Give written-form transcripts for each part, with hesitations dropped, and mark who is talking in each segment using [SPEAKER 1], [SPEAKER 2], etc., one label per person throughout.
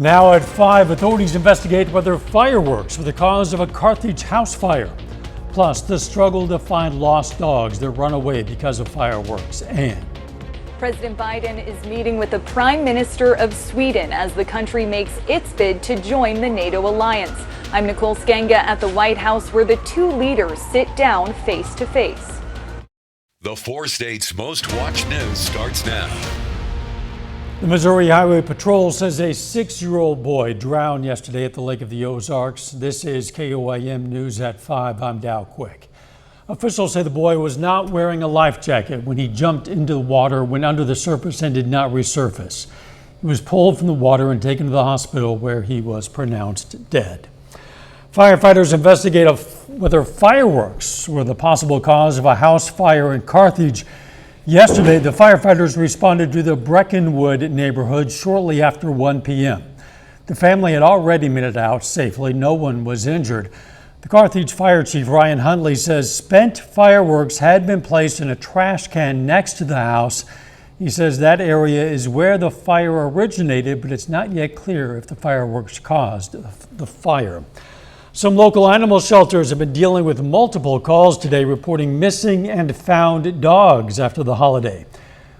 [SPEAKER 1] Now at 5, authorities investigate whether fireworks were the cause of a Carthage house fire. Plus, the struggle to find lost dogs that run away because of fireworks. And
[SPEAKER 2] President Biden is meeting with the Prime Minister of Sweden as the country makes its bid to join the NATO alliance. I'm Nicole Skenga at the White House, where the two leaders sit down face to face.
[SPEAKER 3] The 4 states' most watched news starts now.
[SPEAKER 1] the Missouri Highway Patrol says a 6-year-old boy drowned yesterday at the Lake of the Ozarks. This is KOAM News at 5. I'm Dow Quick. Officials say the boy was not wearing a life jacket when he jumped into the water, went under the surface, and did not resurface. He was pulled from the water and taken to the hospital, where he was pronounced dead. Firefighters investigate whether fireworks were the possible cause of a house fire in Carthage. Yesterday, the firefighters responded to the Breckenwood neighborhood shortly after 1 p.m. The family had already made it out safely. No one was injured. The Carthage Fire Chief, Ryan Huntley, says spent fireworks had been placed in a trash can next to the house. He says that area is where the fire originated, but it's not yet clear if the fireworks caused the fire. Some local animal shelters have been dealing with multiple calls today reporting missing and found dogs after the holiday.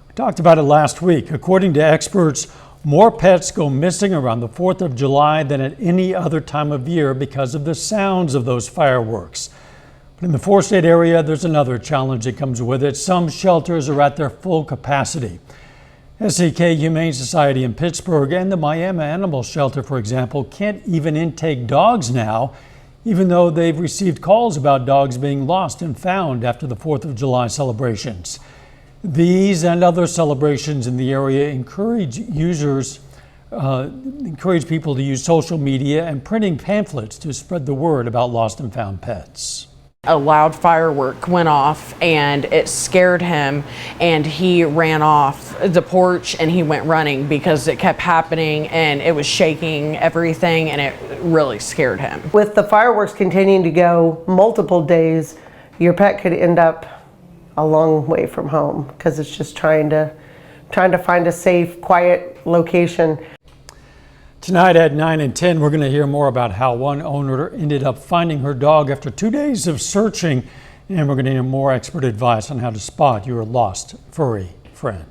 [SPEAKER 1] We talked about it last week. According to experts, more pets go missing around the 4th of July than at any other time of year because of the sounds of those fireworks. But in the 4-state area, there's another challenge that comes with it. Some shelters are at their full capacity. SEK Humane Society in Pittsburgh and the Miami Animal Shelter, for example, can't even intake dogs now, even though they've received calls about dogs being lost and found after the 4th of July celebrations. These and other celebrations in the area encourage people to use social media and printing pamphlets to spread the word about lost and found pets.
[SPEAKER 4] A loud firework went off and it scared him, and he ran off the porch and he went running because it kept happening and it was shaking everything, and it really scared him.
[SPEAKER 5] With the fireworks continuing to go multiple days, your pet could end up a long way from home because it's just trying to find a safe, quiet location.
[SPEAKER 1] Tonight at 9 and 10, we're going to hear more about how one owner ended up finding her dog after 2 days of searching, and we're going to hear more expert advice on how to spot your lost furry friend.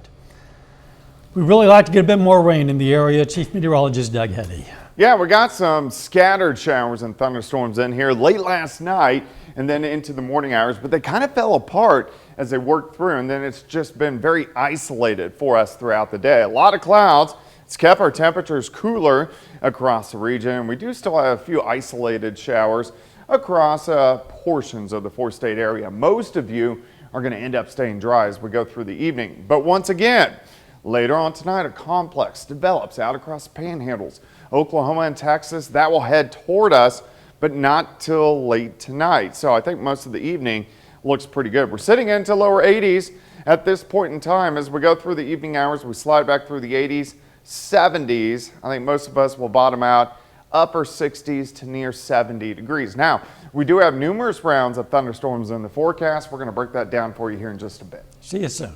[SPEAKER 1] We'd really like to get a bit more rain in the area. Chief Meteorologist Doug Heddy.
[SPEAKER 6] Yeah, we got some scattered showers and thunderstorms in here late last night and then into the morning hours, but they kind of fell apart as they worked through, and then it's just been very isolated for us throughout the day. A lot of clouds. It's kept our temperatures cooler across the region. We do still have a few isolated showers across portions of the 4-state area. Most of you are going to end up staying dry as we go through the evening. But once again, later on tonight, a complex develops out across the panhandles, Oklahoma and Texas. That will head toward us, but not till late tonight. So I think most of the evening looks pretty good. We're sitting into lower 80s at this point in time. As we go through the evening hours, we slide back through the 80s. 70s. I think most of us will bottom out upper 60s to near 70 degrees. Now, we do have numerous rounds of thunderstorms in the forecast. We're going to break that down for you here in just a bit.
[SPEAKER 1] See you soon.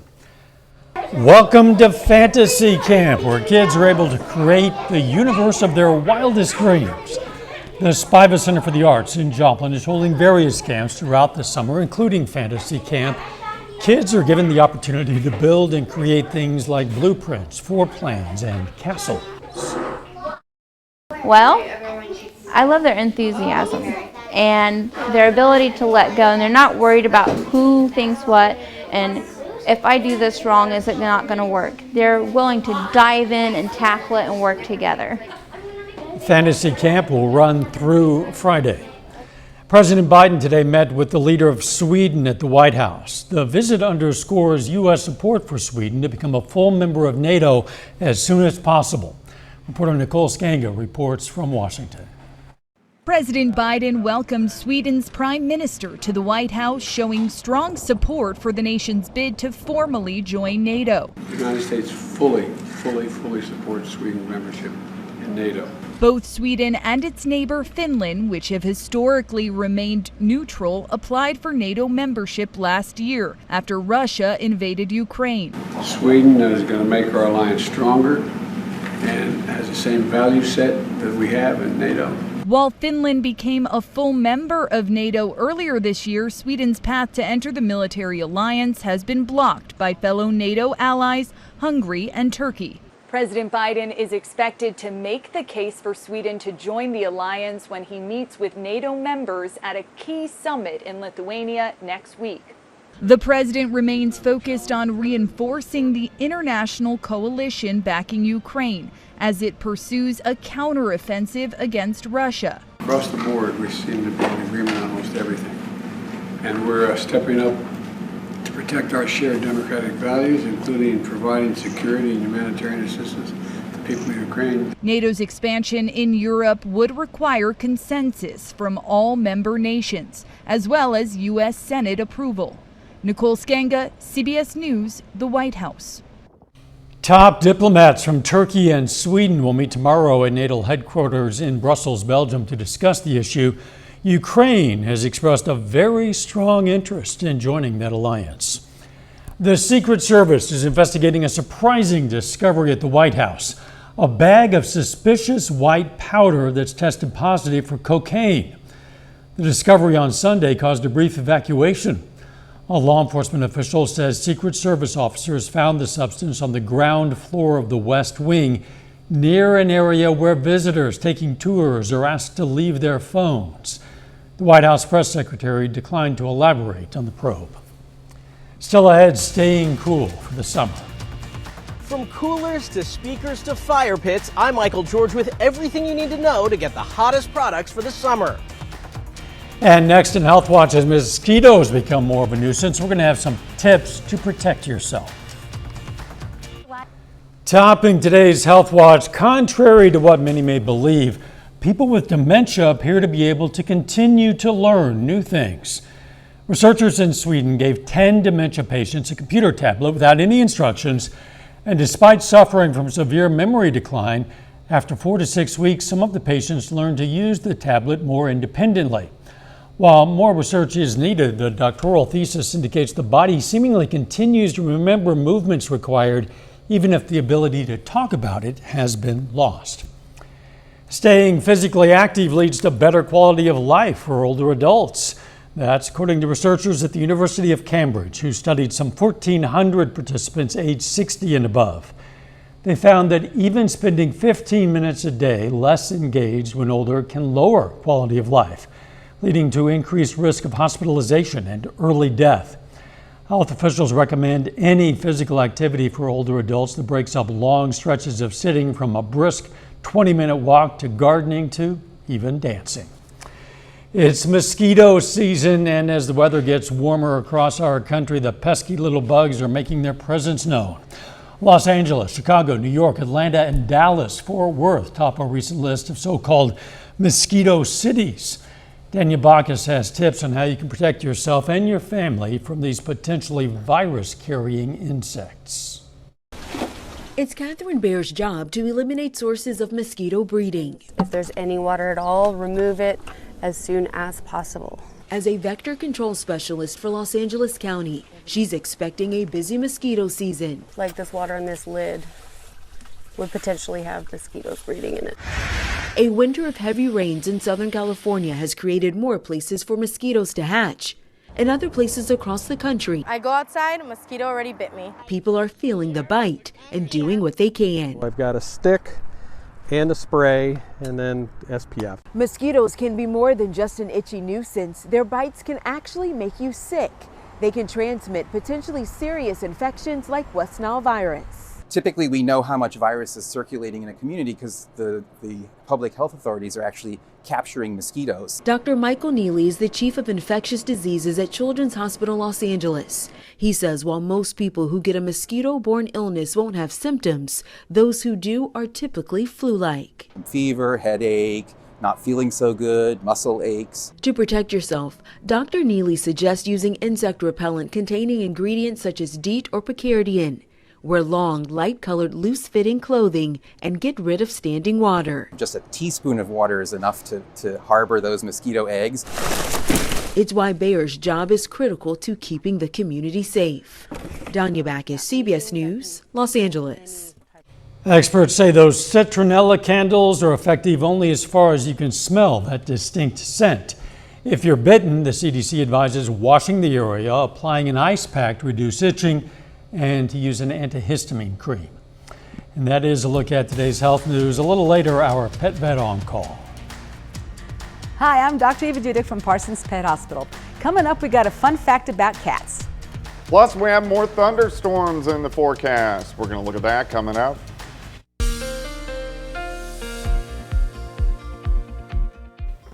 [SPEAKER 1] Welcome to Fantasy Camp, where kids are able to create the universe of their wildest dreams. The Spiva Center for the Arts in Joplin is holding various camps throughout the summer, including Fantasy Camp. Kids are given the opportunity to build and create things like blueprints, floor plans, and castles.
[SPEAKER 7] Well, I love their enthusiasm and their ability to let go, and they're not worried about who thinks what, and if I do this wrong, is it not going to work? They're willing to dive in and tackle it and work together.
[SPEAKER 1] Fantasy Camp will run through Friday. President Biden today met with the leader of Sweden at the White House. The visit underscores U.S. support for Sweden to become a full member of NATO as soon as possible. Reporter Nicole Skenga reports from Washington.
[SPEAKER 8] President Biden welcomed Sweden's Prime Minister to the White House, showing strong support for the nation's bid to formally join NATO.
[SPEAKER 9] The United States fully supports Sweden's membership in NATO.
[SPEAKER 8] Both Sweden and its neighbor Finland, which have historically remained neutral, applied for NATO membership last year after Russia invaded Ukraine.
[SPEAKER 9] Sweden is going to make our alliance stronger and has the same value set that we have in NATO.
[SPEAKER 8] While Finland became a full member of NATO earlier this year, Sweden's path to enter the military alliance has been blocked by fellow NATO allies Hungary and Turkey.
[SPEAKER 2] President Biden is expected to make the case for Sweden to join the alliance when he meets with NATO members at a key summit in Lithuania next week.
[SPEAKER 8] The president remains focused on reinforcing the international coalition backing Ukraine as it pursues a counteroffensive against Russia.
[SPEAKER 9] Across the board, we seem to be in agreement on almost everything. And we're stepping up to protect our shared democratic values, including providing security and humanitarian assistance to people in Ukraine.
[SPEAKER 8] NATO's expansion in Europe would require consensus from all member nations, as well as U.S. Senate approval. Nicole Skanga, CBS News, the White House.
[SPEAKER 1] Top diplomats from Turkey and Sweden will meet tomorrow at NATO headquarters in Brussels, Belgium, to discuss the issue. Ukraine has expressed a very strong interest in joining that alliance. The Secret Service is investigating a surprising discovery at the White House, a bag of suspicious white powder that's tested positive for cocaine. The discovery on Sunday caused a brief evacuation. A law enforcement official says Secret Service officers found the substance on the ground floor of the West Wing, near an area where visitors taking tours are asked to leave their phones. The White House press secretary declined to elaborate on the probe. Still ahead, staying cool for the summer.
[SPEAKER 10] From coolers to speakers to fire pits, I'm Michael George with everything you need to know to get the hottest products for the summer.
[SPEAKER 1] And next in Health Watch, as mosquitoes become more of a nuisance, we're going to have some tips to protect yourself. Topping today's Health Watch, contrary to what many may believe, people with dementia appear to be able to continue to learn new things. Researchers in Sweden gave 10 dementia patients a computer tablet without any instructions, and despite suffering from severe memory decline, after 4 to 6 weeks, some of the patients learned to use the tablet more independently. While more research is needed, the doctoral thesis indicates the body seemingly continues to remember movements required, even if the ability to talk about it has been lost. Staying physically active leads to better quality of life for older adults. That's according to researchers at the University of Cambridge, who studied some 1,400 participants aged 60 and above. They found that even spending 15 minutes a day less engaged when older can lower quality of life, leading to increased risk of hospitalization and early death. Health officials recommend any physical activity for older adults that breaks up long stretches of sitting, from a brisk 20-minute walk to gardening to even dancing. It's mosquito season, and as the weather gets warmer across our country, the pesky little bugs are making their presence known. Los Angeles, Chicago, New York, Atlanta, and Dallas, Fort Worth top a recent list of so-called mosquito cities. Daniel Bacchus has tips on how you can protect yourself and your family from these potentially virus-carrying insects.
[SPEAKER 11] It's Catherine Baer's job to eliminate sources of mosquito breeding.
[SPEAKER 12] If there's any water at all, remove it as soon as possible.
[SPEAKER 11] As a vector control specialist for Los Angeles County, she's expecting a busy mosquito season.
[SPEAKER 12] Like this water in this lid would potentially have mosquitoes breeding in it.
[SPEAKER 11] A winter of heavy rains in Southern California has created more places for mosquitoes to hatch. In other places across the country,
[SPEAKER 13] I go outside, a mosquito already bit me.
[SPEAKER 11] People are feeling the bite and doing what they can.
[SPEAKER 14] I've got a stick and a spray and then SPF.
[SPEAKER 15] Mosquitoes can be more than just an itchy nuisance. Their bites can actually make you sick. They can transmit potentially serious infections like West Nile virus.
[SPEAKER 16] Typically, we know how much virus is circulating in a community because the public health authorities are actually capturing mosquitoes.
[SPEAKER 11] Dr. Michael Neely is the chief of infectious diseases at Children's Hospital Los Angeles. He says while most people who get a mosquito-borne illness won't have symptoms, those who do are typically flu-like.
[SPEAKER 16] Fever, headache, not feeling so good, muscle aches.
[SPEAKER 11] To protect yourself, Dr. Neely suggests using insect repellent containing ingredients such as DEET or picaridin. Wear long, light-colored, loose-fitting clothing and get rid of standing water.
[SPEAKER 16] Just a teaspoon of water is enough to harbor those mosquito eggs.
[SPEAKER 11] It's why Baer's job is critical to keeping the community safe. Danya Bacchus, CBS News, Los Angeles.
[SPEAKER 1] Experts say those citronella candles are effective only as far as you can smell that distinct scent. If you're bitten, the CDC advises washing the area, applying an ice pack to reduce itching, and to use an antihistamine cream. And that is a look at today's health news. A little later, our pet vet on call.
[SPEAKER 17] Hi, I'm Dr. Eva Dudick from Parsons Pet Hospital. Coming up, we got a fun fact about cats.
[SPEAKER 6] Plus, we have more thunderstorms in the forecast. We're going to look at that coming up.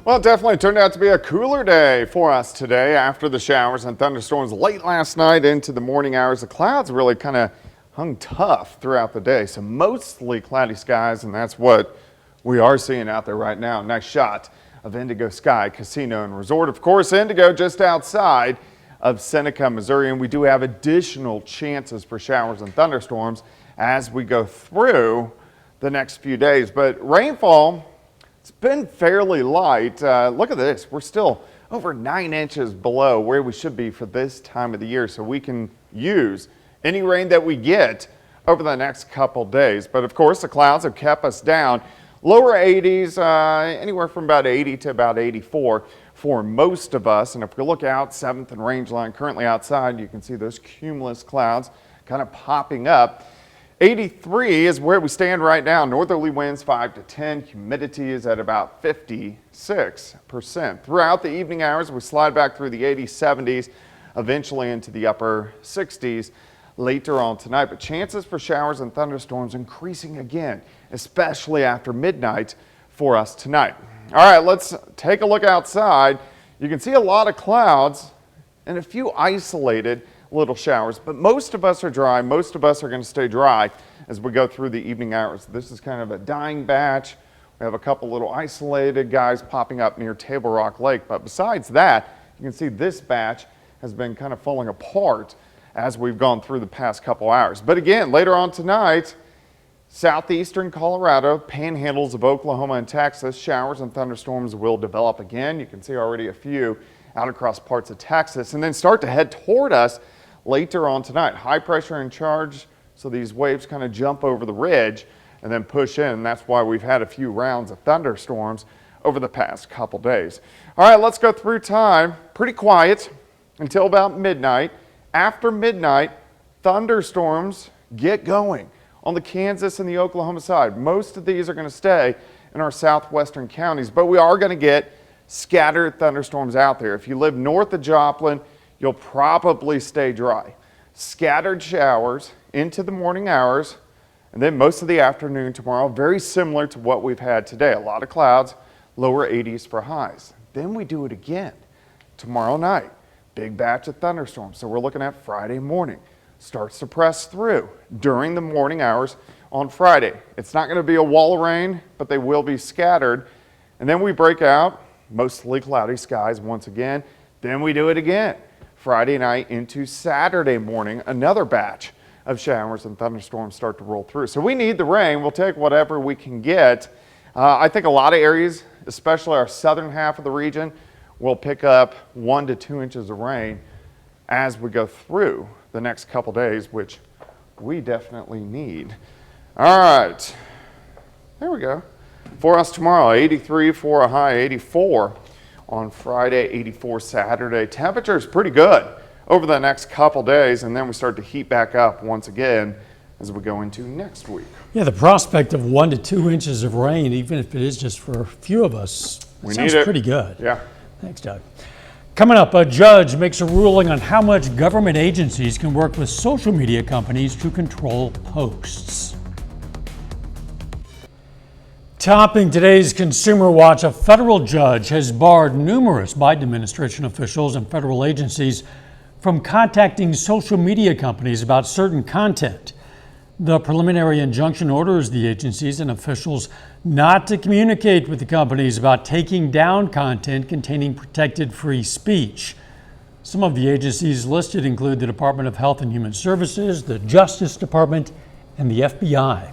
[SPEAKER 6] Well, it definitely turned out to be a cooler day for us today after the showers and thunderstorms late last night into the morning hours. The clouds really kind of hung tough throughout the day, so mostly cloudy skies, and that's what we are seeing out there right now. Nice shot of Indigo Sky Casino and Resort. Of course, Indigo just outside of Seneca, Missouri, and we do have additional chances for showers and thunderstorms as we go through the next few days. But rainfall, it's been fairly light. Look at this. We're still over 9 inches below where we should be for this time of the year, so we can use any rain that we get over the next couple days. But of course, the clouds have kept us down. Lower 80s, anywhere from about 80 to about 84 for most of us. And if we look out, 7th and Rangeline currently outside, you can see those cumulus clouds kind of popping up. 83 is where we stand right now. Northerly winds 5 to 10. Humidity is at about 56%. Throughout the evening hours, we slide back through the 80s, 70s, eventually into the upper 60s later on tonight. But chances for showers and thunderstorms increasing again, especially after midnight for us tonight. All right, let's take a look outside. You can see a lot of clouds and a few isolated little showers, but most of us are dry. Most of us are going to stay dry as we go through the evening hours. This is kind of a dying batch. We have a couple little isolated guys popping up near Table Rock Lake, but besides that, you can see this batch has been kind of falling apart as we've gone through the past couple hours. But again, later on tonight, southeastern Colorado, panhandles of Oklahoma and Texas, showers and thunderstorms will develop again. You can see already a few out across parts of Texas, and then start to head toward us later on tonight. High pressure in charge, so these waves kind of jump over the ridge and then push in. That's why we've had a few rounds of thunderstorms over the past couple days. All right, let's go through time. Pretty quiet until about midnight. After midnight, thunderstorms get going on the Kansas and the Oklahoma side. Most of these are going to stay in our southwestern counties, but we are going to get scattered thunderstorms out there. If you live north of Joplin, you'll probably stay dry. Scattered showers into the morning hours, and then most of the afternoon tomorrow, very similar to what we've had today. A lot of clouds, lower 80s for highs. Then we do it again tomorrow night. Big batch of thunderstorms. So we're looking at Friday morning. Starts to press through during the morning hours on Friday. It's not going to be a wall of rain, but they will be scattered. And then we break out, mostly cloudy skies once again. Then we do it again. Friday night into Saturday morning, another batch of showers and thunderstorms start to roll through. So we need the rain. We'll take whatever we can get. I think a lot of areas, especially our southern half of the region, will pick up 1 to 2 inches of rain as we go through the next couple days, which we definitely need. All right, there we go. For us tomorrow, 83 for a high, 84 on Friday, 84 Saturday. Temperature is pretty good over the next couple days, and then we start to heat back up once again as we go into next week.
[SPEAKER 1] Yeah, the prospect of 1 to 2 inches of rain, even if it is just for a few of us, sounds pretty good.
[SPEAKER 6] Yeah.
[SPEAKER 1] Thanks, Doug. Coming up, a judge makes a ruling on how much government agencies can work with social media companies to control posts. Topping today's Consumer Watch, a federal judge has barred numerous Biden administration officials and federal agencies from contacting social media companies about certain content. The preliminary injunction orders the agencies and officials not to communicate with the companies about taking down content containing protected free speech. Some of the agencies listed include the Department of Health and Human Services, the Justice Department, and the FBI.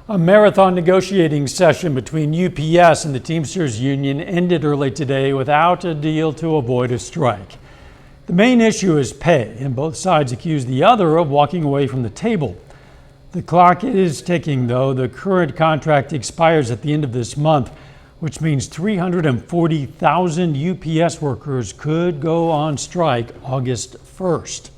[SPEAKER 1] A marathon negotiating session between UPS and the Teamsters Union ended early today without a deal to avoid a strike. The main issue is pay, and both sides accuse the other of walking away from the table. The clock is ticking, though. The current contract expires at the end of this month, which means 340,000 UPS workers could go on strike August 1st.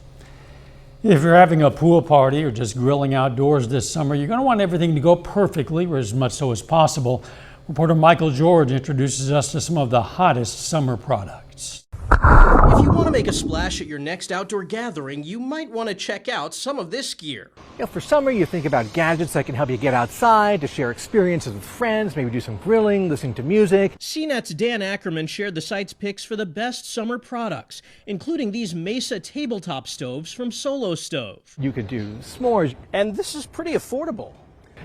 [SPEAKER 1] If you're having a pool party or just grilling outdoors this summer, you're going to want everything to go perfectly, or as much so as possible. Reporter Michael George introduces us to some of the hottest summer products.
[SPEAKER 10] If you want to make a splash at your next outdoor gathering, you might want to check out some of this gear.
[SPEAKER 18] For summer, you think about gadgets that can help you get outside, to share experiences with friends, maybe do some grilling, listening to music.
[SPEAKER 10] CNET's Dan Ackerman shared the site's picks for the best summer products, including these Mesa tabletop stoves from Solo Stove.
[SPEAKER 18] You could do s'mores.
[SPEAKER 10] And this is pretty affordable.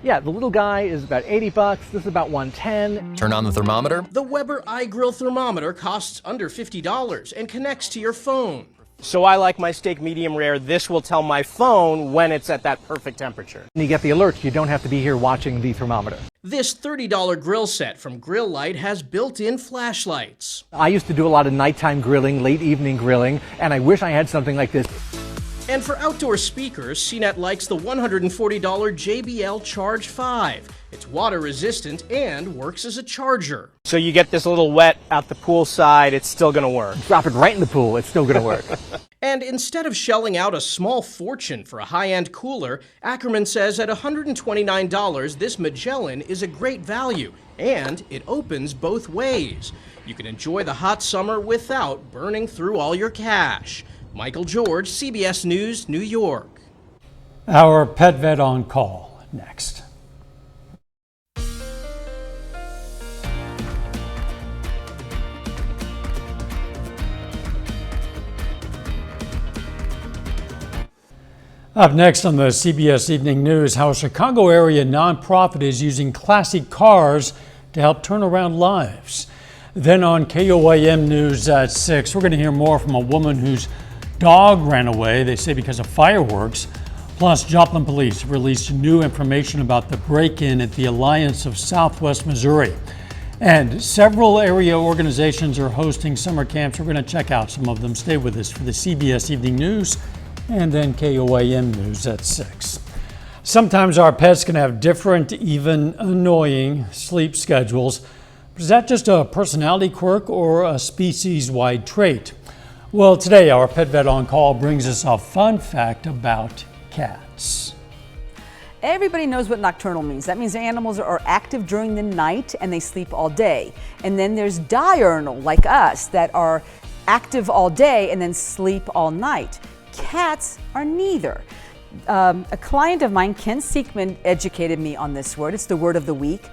[SPEAKER 18] Yeah, the little guy is about $80. This is about $110.
[SPEAKER 19] Turn on the thermometer.
[SPEAKER 10] The Weber iGrill thermometer costs under $50 and connects to your phone. So I like my steak medium rare. This will tell my phone when it's at that perfect temperature.
[SPEAKER 18] And you get the alerts. You don't have to be here watching the thermometer.
[SPEAKER 10] This $30 grill set from Grill Light has built-in flashlights.
[SPEAKER 18] I used to do a lot of nighttime grilling, late evening grilling, and I wish I had something like this.
[SPEAKER 10] And for outdoor speakers, CNET likes the $140 JBL Charge 5. It's water resistant and works as a charger. So you get this little wet out the pool side, it's still gonna work.
[SPEAKER 18] Drop it right in the pool, it's still gonna work.
[SPEAKER 10] And instead of shelling out a small fortune for a high-end cooler, Ackerman says at $129, this Magellan is a great value, and it opens both ways. You can enjoy the hot summer without burning through all your cash. Michael George, CBS News, New York.
[SPEAKER 1] Our pet vet on call next. Up next on the CBS Evening News, how a Chicago area nonprofit is using classic cars to help turn around lives. Then on KOAM News at 6, we're going to hear more from a woman whose dog ran away, they say because of fireworks. Plus, Joplin police released new information about the break-in at the Alliance of Southwest Missouri. And several area organizations are hosting summer camps. We're going to check out some of them. Stay with us for the CBS Evening News and then KOAM News at 6. Sometimes our pets can have different, even annoying sleep schedules. But is that just a personality quirk or a species-wide trait? Well, today our Pet Vet on Call brings us a fun fact about cats.
[SPEAKER 17] Everybody knows what nocturnal means. That means animals are active during the night and they sleep all day. And then there's diurnal, like us, that are active all day and then sleep all night. Cats are neither. A client of mine, Ken Seekman, educated me on this word. It's the word of the week,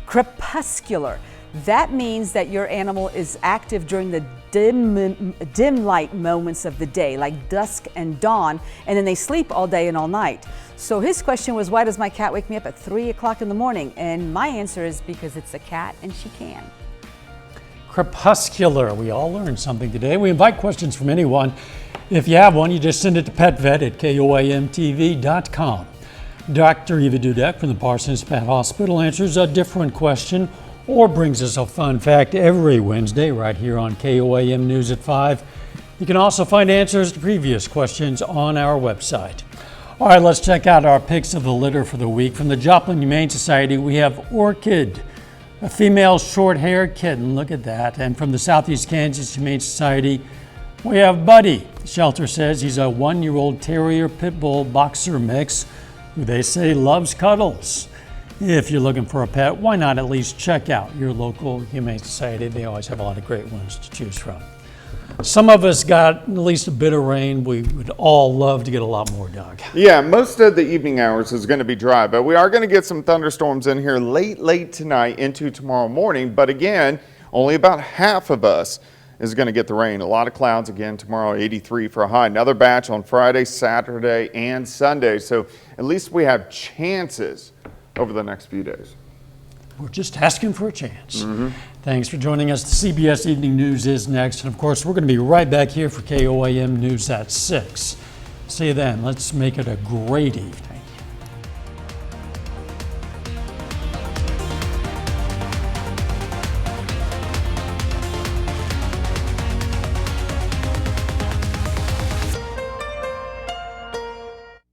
[SPEAKER 17] crepuscular. That means that your animal is active during the dim light moments of the day, like dusk and dawn, and then they sleep all day and all night. So his question was, why does my cat wake me up at 3 o'clock in the morning? And my answer is because it's a cat and she can.
[SPEAKER 1] Crepuscular. We all learned something today. We invite questions from anyone. If you have one, you just send it to petvet@koamtv.com. Dr. Eva Dudek from the Parsons Pet Hospital answers a different question or brings us a fun fact every Wednesday right here on KOAM News at 5. You can also find answers to previous questions on our website. All right, let's check out our picks of the litter for the week. From the Joplin Humane Society, we have Orchid, a female short-haired kitten. Look at that. And from the Southeast Kansas Humane Society, we have Buddy. The shelter says he's a 1-year-old terrier pit bull boxer mix who they say loves cuddles. If you're looking for a pet, why not at least check out your local Humane Society? They always have a lot of great ones to choose from. Some of us got at least a bit of rain. We would all love to get a lot more, Doug.
[SPEAKER 6] Yeah, most of the evening hours is going to be dry, but we are going to get some thunderstorms in here late tonight into tomorrow morning. But again, only about half of us is going to get the rain. A lot of clouds again tomorrow, 83 for a high. Another batch on Friday, Saturday, and Sunday. So at least we have chances over the next few days.
[SPEAKER 1] We're just asking for a chance. Thanks for joining us. The CBS Evening News is next. And of course, we're going to be right back here for KOAM News at 6. See you then. Let's make it a great evening.